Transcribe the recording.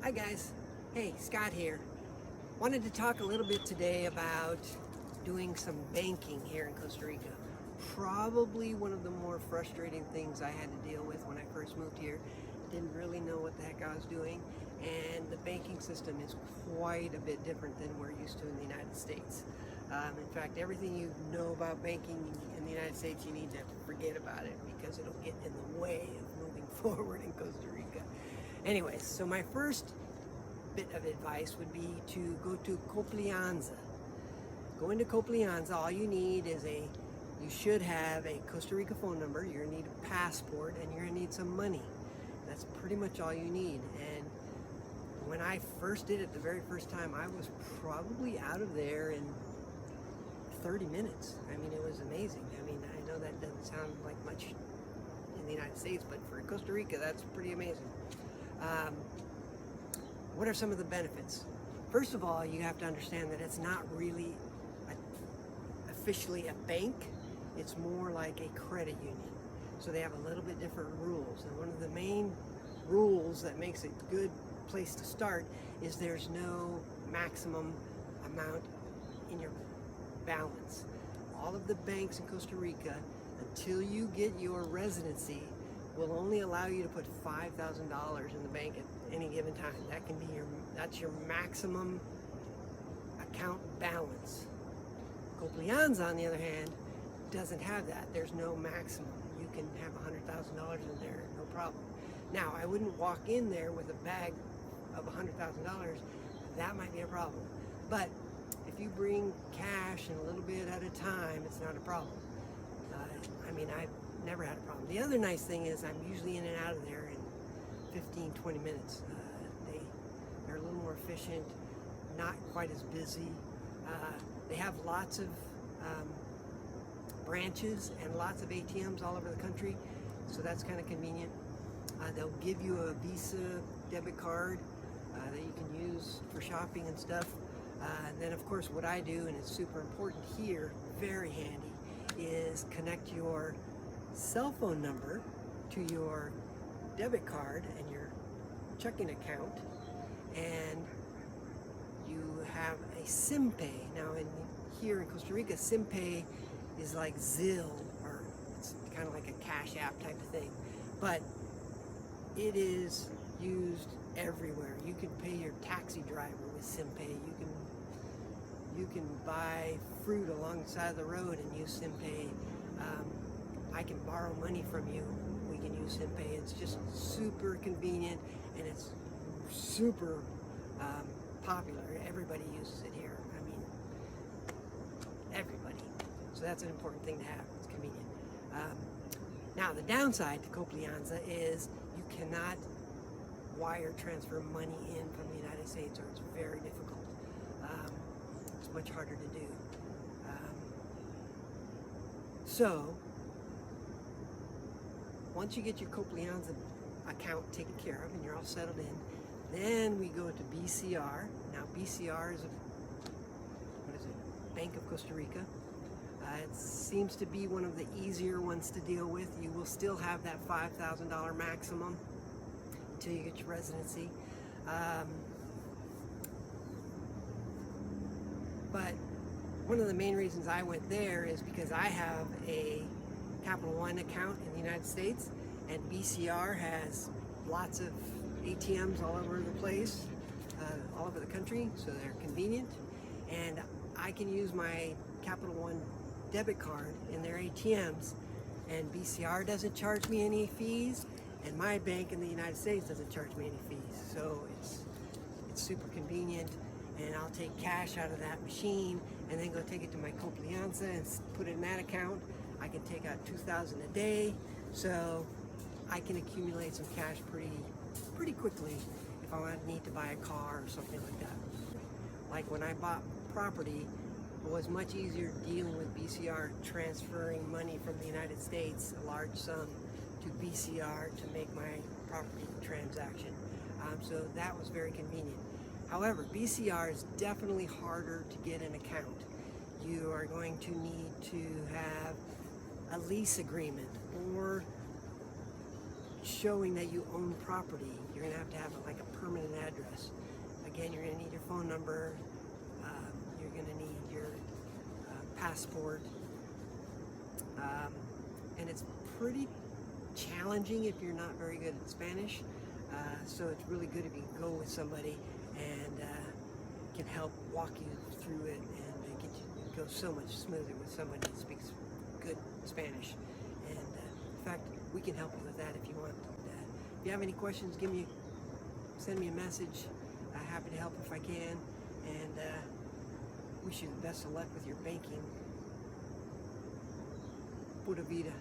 Hi guys, hey, Scott here. Wanted to talk a little bit today about doing some banking here in Costa Rica. Probably one of the more frustrating things I had to deal with when I first moved here. Didn't really know what the heck I was doing, and the banking system is quite a bit different than we're used to in the United States. In fact, everything you know about banking in the United States, you need to forget about it because it'll get in the way of moving forward in Costa Rica. Anyways, so my first bit of advice would be to go to Coplianza. Go into Coplianza, all you need is you should have a Costa Rica phone number, you're gonna need a passport, and you're gonna need some money. That's pretty much all you need. And when I first did it the very first time, I was probably out of there in 30 minutes. I mean, it was amazing. I mean, I know that doesn't sound like much in the United States, but for Costa Rica, that's pretty amazing. What are some of the benefits? First of all, you have to understand that it's not really officially a bank. It's more like a credit union. So they have a little bit different rules. And one of the main rules that makes it a good place to start is there's no maximum amount in your balance. All of the banks in Costa Rica, until you get your residency, will only allow you to put $5,000 in the bank at any given time. That's your maximum account balance. Coplianza, on the other hand, doesn't have that. There's no maximum. You can have $100,000 in there, no problem. Now, I wouldn't walk in there with a bag of $100,000. That might be a problem. But if you bring cash and a little bit at a time, it's not a problem. I've never had a problem. The other nice thing is I'm usually in and out of there in 15, 20 minutes. They're a little more efficient, not quite as busy. They have lots of branches and lots of ATMs all over the country, so that's kind of convenient. They'll give you a Visa debit card that you can use for shopping and stuff. And then of course what I do, and it's super important here, very handy, is connect your cell phone number to your debit card and your checking account, and you have a SIM pay. Now here in Costa Rica, SIM pay is like Zelle, or it's kind of like a Cash App type of thing, but it is used everywhere. You can pay your taxi driver with SIM pay. You can buy fruit along the side of the road and use SIM pay. I can borrow money from you. We can use SIM pay. It's just super convenient, and it's super popular. Everybody uses it here. I mean, everybody. So that's an important thing to have. It's convenient. Now, the downside to Coplianza is you cannot wire transfer money in from the United States, or it's very difficult. It's much harder to do. So, once you get your Coplianza account taken care of and you're all settled in, then we go to BCR. Now, BCR is Bank of Costa Rica. It seems to be one of the easier ones to deal with. You will still have that $5,000 maximum until you get your residency. But one of the main reasons I went there is because I have a Capital One account in the United States, and BCR has lots of ATMs all over the place, all over the country, so they're convenient. And I can use my Capital One debit card in their ATMs, and BCR doesn't charge me any fees, and my bank in the United States doesn't charge me any fees. So it's super convenient, and I'll take cash out of that machine and then go take it to my Coplianza and put it in that account. I can take out $2,000 a day, so I can accumulate some cash pretty quickly if I need to buy a car or something like that. Like when I bought property, it was much easier dealing with BCR, transferring money from the United States, a large sum, to BCR to make my property transaction. So that was very convenient. However, BCR is definitely harder to get an account. You are going to need to have a lease agreement or showing that you own property, you're going to have like a permanent address. Again, you're going to need your phone number, you're going to need your passport, and it's pretty challenging if you're not very good at Spanish, so it's really good if you go with somebody and can help walk you through it, and get you go so much smoother with somebody that speaks good Spanish. And in fact, we can help you with that if you want. If you have any questions, send me a message. Happy to help if I can, and wish you the best of luck with your banking. Pura vida.